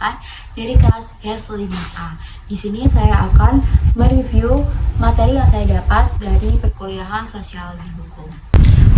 perpustakaan dari kelas HES 5A. Di sini saya akan mereview materi yang saya dapat dari perkuliahan Sosiologi Hukum.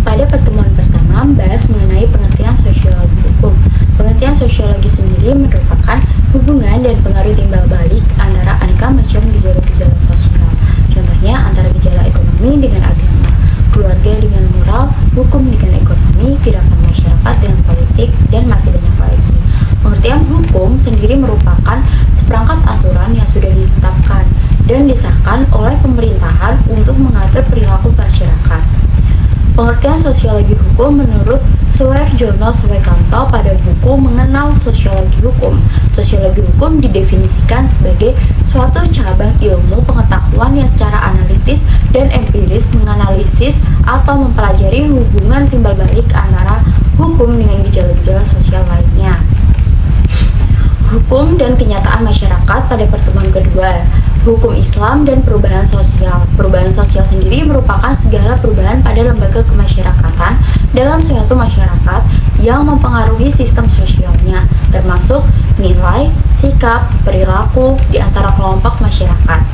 Pada pertemuan pertama, membahas mengenai pengertian sosiologi hukum. Pengertian sosiologi sendiri merupakan hubungan dan pengaruh timbal balik antara aneka macam gejala-gejala sosial. Contohnya antara gejala ekonomi dengan agama, keluarga dengan moral, hukum dengan ekonomi, gerakan masyarakat dengan politik, dan masih banyak lagi. Pengertian hukum sendiri merupakan seperangkat aturan yang sudah ditetapkan dan disahkan oleh pemerintahan untuk mengatur perilaku masyarakat. Pengertian sosiologi hukum menurut Suwerjono Swekanto pada buku Mengenal Sosiologi Hukum. Sosiologi hukum didefinisikan sebagai suatu cabang ilmu pengetahuan yang secara analitis dan empiris menganalisis atau mempelajari hubungan timbal balik antara hukum dengan gejala-gejala sosial lainnya. Hukum dan kenyataan masyarakat pada pertemuan kedua. Hukum Islam dan perubahan sosial. Perubahan sosial sendiri merupakan segala perubahan pada lembaga kemasyarakatan dalam suatu masyarakat yang mempengaruhi sistem sosialnya, termasuk nilai, sikap, perilaku di antara kelompok masyarakat.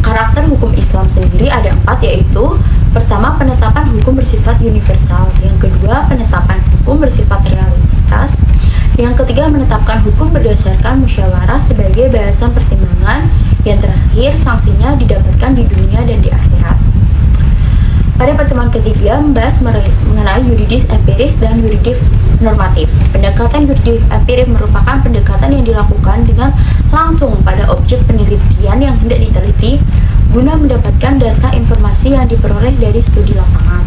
Karakter hukum Islam sendiri ada 4, yaitu pertama, penetapan hukum bersifat universal, yang kedua, penetapan hukum bersifat realitas, yang ketiga, menetapkan hukum berdasarkan musyawarah sebagai bahasan pertimbangan, yang terakhir, sanksinya didapatkan di dunia dan di akhirat. Pada pertemuan ketiga, membahas mengenai yuridis empiris dan yuridis normatif. Pendekatan yuridis empiris merupakan pendekatan yang dilakukan dengan langsung pada objek penelitian yang hendak diteliti guna mendapatkan data informasi yang diperoleh dari studi lapangan.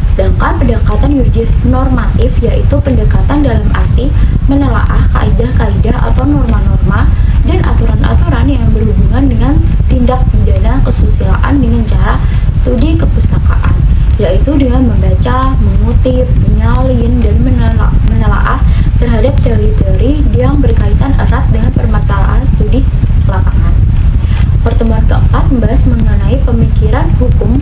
Sedangkan pendekatan yuridis normatif yaitu pendekatan dalam arti menelaah kaidah-kaidah atau norma-norma dan aturan-aturan yang berhubungan dengan tindak pidana kesusilaan dengan cara studi kepustakaan, yaitu dengan membaca, mengutip, menyalin, dan menelaah terhadap teori-teori yang berkaitan erat dengan permasalahan studi lapangan. Pertemuan keempat membahas mengenai pemikiran hukum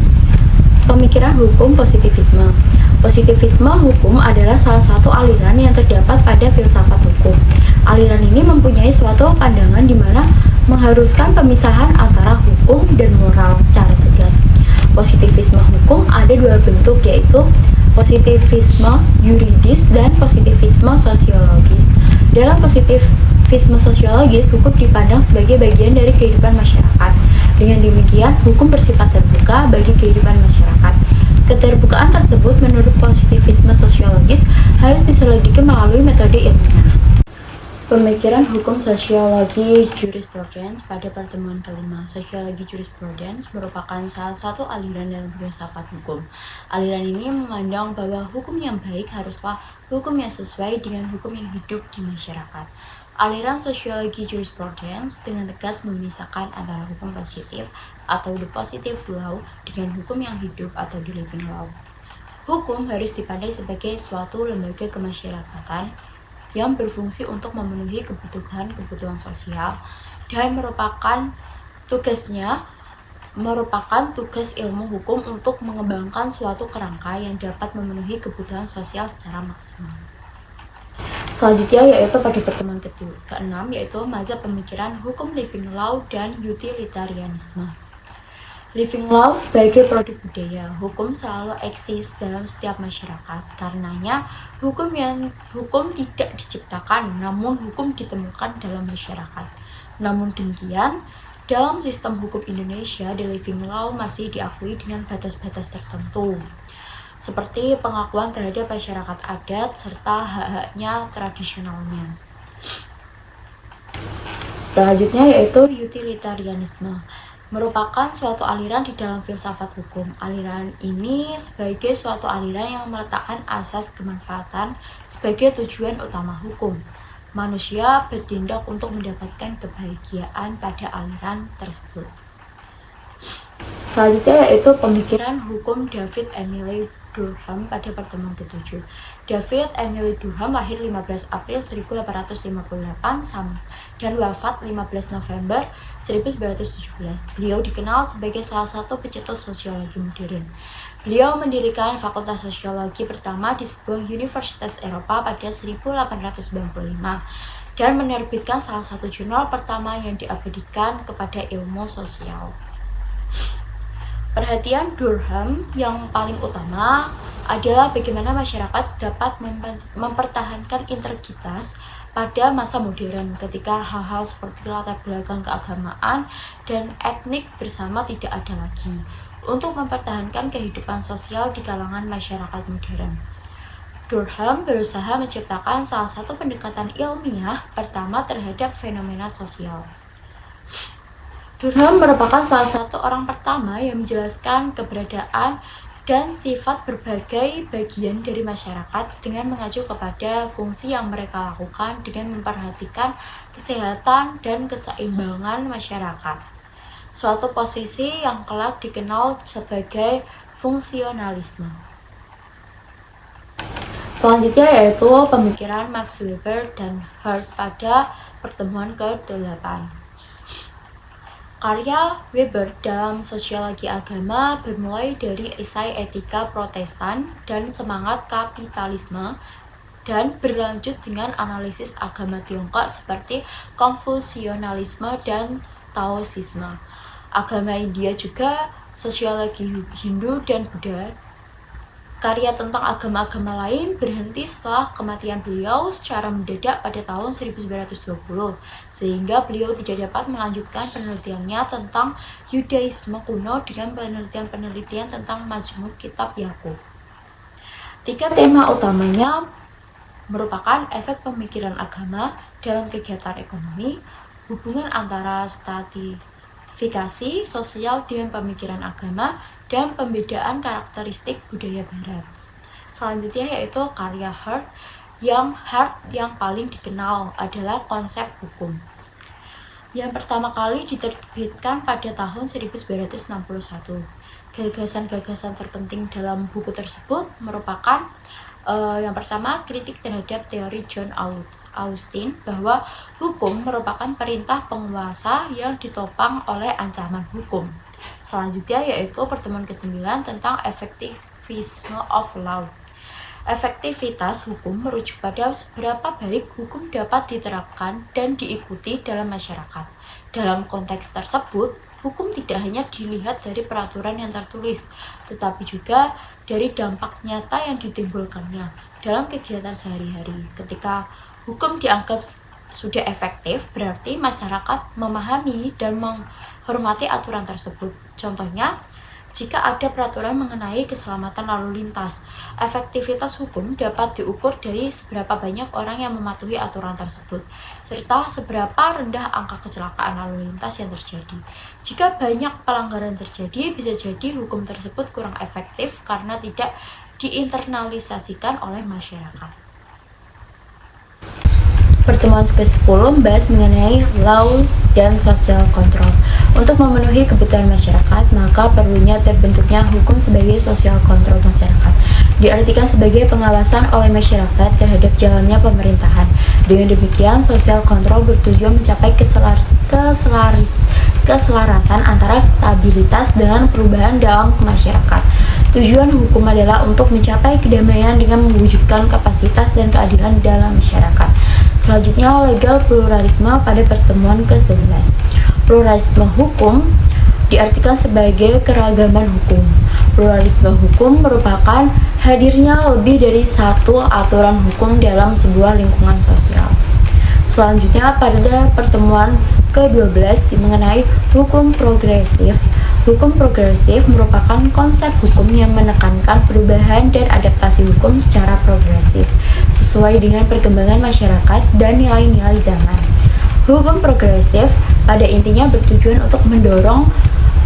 positivisme. Positivisme hukum adalah salah satu aliran yang terdapat pada filsafat hukum. Aliran ini mempunyai suatu pandangan di mana mengharuskan pemisahan antara hukum dan moral secara tegas. Positivisme hukum ada 2 bentuk, yaitu positivisme yuridis dan positivisme sosiologis. Dalam positivisme sosiologis, hukum dipandang sebagai bagian dari kehidupan masyarakat. Dengan demikian, hukum bersifat terbuka bagi kehidupan masyarakat. Keterbukaan tersebut menurut positivisme sosiologis harus diselidiki melalui metode ilmiah. Pemikiran hukum sosiologi jurisprudence. Pada pertemuan kelima, sosiologi jurisprudence merupakan salah satu aliran dalam filsafat hukum. Aliran ini memandang bahwa hukum yang baik haruslah hukum yang sesuai dengan hukum yang hidup di masyarakat. Aliran sosiologi jurisprudence dengan tegas memisahkan antara hukum positif atau the positive law dengan hukum yang hidup atau the living law. Hukum harus dipandang sebagai suatu lembaga kemasyarakatan yang berfungsi untuk memenuhi kebutuhan sosial dan merupakan tugas ilmu hukum untuk mengembangkan suatu kerangka yang dapat memenuhi kebutuhan sosial secara maksimal. Selanjutnya yaitu pada pertemuan ke-6 yaitu mazhab pemikiran hukum living law dan utilitarianisme. Living law sebagai produk budaya, hukum selalu eksis dalam setiap masyarakat. Karenanya, hukum tidak diciptakan, namun hukum ditemukan dalam masyarakat. Namun demikian, dalam sistem hukum Indonesia, the living law masih diakui dengan batas-batas tertentu, seperti pengakuan terhadap masyarakat adat serta hak-haknya tradisionalnya. Selanjutnya yaitu utilitarianisme, merupakan suatu aliran di dalam filsafat hukum. Aliran ini sebagai suatu aliran yang meletakkan asas kemanfaatan sebagai tujuan utama hukum. Manusia bertindak untuk mendapatkan kebahagiaan pada aliran tersebut. Selanjutnya yaitu pemikiran hukum David Emily Durkheim pada pertemuan ke-7. David Emily Durkheim lahir 15 April 1858 dan wafat 15 November 1917. Beliau dikenal sebagai salah satu pencetus sosiologi modern. Beliau mendirikan Fakultas Sosiologi pertama di sebuah universitas Eropa pada 1895. dan menerbitkan salah satu jurnal pertama yang diabadikan kepada ilmu sosial. Perhatian Durkheim yang paling utama adalah bagaimana masyarakat dapat mempertahankan integritas pada masa modern ketika hal-hal seperti latar belakang keagamaan dan etnik bersama tidak ada lagi untuk mempertahankan kehidupan sosial di kalangan masyarakat modern. Durkheim berusaha menciptakan salah satu pendekatan ilmiah pertama terhadap fenomena sosial. Durkheim merupakan salah satu orang pertama yang menjelaskan keberadaan dan sifat berbagai bagian dari masyarakat dengan mengacu kepada fungsi yang mereka lakukan dengan memperhatikan kesehatan dan keseimbangan masyarakat. Suatu posisi yang kelak dikenal sebagai fungsionalisme. Selanjutnya yaitu pemikiran Max Weber dan Hart pada pertemuan ke-8. Karya Weber dalam sosiologi agama bermulai dari esai etika Protestan dan semangat kapitalisme dan berlanjut dengan analisis agama Tiongkok seperti Konfusionalisme dan Taoisme. Agama India juga sosiologi Hindu dan Buddha. Karya tentang agama-agama lain berhenti setelah kematian beliau secara mendadak pada tahun 1920, sehingga beliau tidak dapat melanjutkan penelitiannya tentang Yudaisme kuno dengan penelitian-penelitian tentang Majmu' Kitab Yakub. 3 tema utamanya merupakan efek pemikiran agama dalam kegiatan ekonomi, hubungan antara stratifikasi sosial dengan pemikiran agama, dan pembedaan karakteristik budaya barat. Selanjutnya yaitu karya Hart yang paling dikenal adalah konsep hukum. Yang pertama kali diterbitkan pada tahun 1961. Gagasan-gagasan terpenting dalam buku tersebut merupakan yang pertama, kritik terhadap teori John Austin bahwa hukum merupakan perintah penguasa yang ditopang oleh ancaman hukum. Selanjutnya yaitu pertemuan ke-9 tentang effectivism of law. Efektivitas hukum merujuk pada seberapa baik hukum dapat diterapkan dan diikuti dalam masyarakat. Dalam konteks tersebut, hukum tidak hanya dilihat dari peraturan yang tertulis, tetapi juga dari dampak nyata yang ditimbulkannya dalam kegiatan sehari-hari. Ketika hukum dianggap sudah efektif, berarti masyarakat memahami dan menghormati aturan tersebut. Contohnya, jika ada peraturan mengenai keselamatan lalu lintas, efektivitas hukum dapat diukur dari seberapa banyak orang yang mematuhi aturan tersebut, serta seberapa rendah angka kecelakaan lalu lintas yang terjadi. Jika banyak pelanggaran terjadi, bisa jadi hukum tersebut kurang efektif karena tidak diinternalisasikan oleh masyarakat. Pertemuan ke-10 membahas mengenai law dan social control. Untuk memenuhi kebutuhan masyarakat, maka perlunya terbentuknya hukum sebagai social control masyarakat. Diartikan sebagai pengawasan oleh masyarakat terhadap jalannya pemerintahan. Dengan demikian, social control bertujuan mencapai keselarasan antara stabilitas dengan perubahan dalam masyarakat. Tujuan hukum adalah untuk mencapai kedamaian dengan mewujudkan kapasitas dan keadilan dalam masyarakat. Selanjutnya, legal pluralisme pada pertemuan ke-11. Pluralisme hukum diartikan sebagai keragaman hukum. Pluralisme hukum merupakan hadirnya lebih dari satu aturan hukum dalam sebuah lingkungan sosial. Selanjutnya, pada pertemuan ke-12 mengenai hukum progresif. Hukum progresif merupakan konsep hukum yang menekankan perubahan dan adaptasi hukum secara progresif, sesuai dengan perkembangan masyarakat dan nilai-nilai zaman. Hukum progresif pada intinya bertujuan untuk mendorong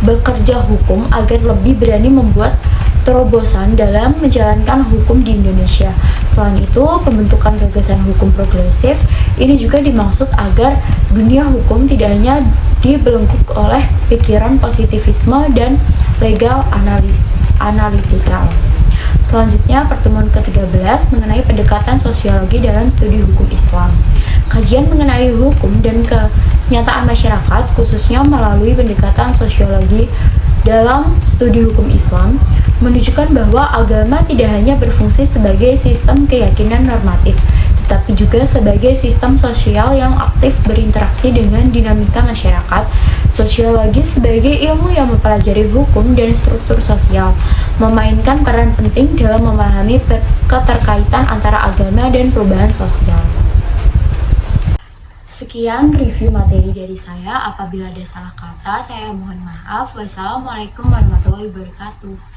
bekerja hukum agar lebih berani membuat terobosan dalam menjalankan hukum di Indonesia. Selain itu, pembentukan gagasan hukum progresif ini juga dimaksud agar dunia hukum tidak hanya dibelenggu oleh pikiran positivisme dan legal analytical. Selanjutnya, pertemuan ke-13 mengenai pendekatan sosiologi dalam studi hukum Islam. Kajian mengenai hukum dan kenyataan masyarakat, khususnya melalui pendekatan sosiologi dalam studi hukum Islam, menunjukkan bahwa agama tidak hanya berfungsi sebagai sistem keyakinan normatif, tapi juga sebagai sistem sosial yang aktif berinteraksi dengan dinamika masyarakat. Sosiologi sebagai ilmu yang mempelajari hukum dan struktur sosial, memainkan peran penting dalam memahami keterkaitan antara agama dan perubahan sosial. Sekian review materi dari saya. Apabila ada salah kata, saya mohon maaf. Wassalamualaikum warahmatullahi wabarakatuh.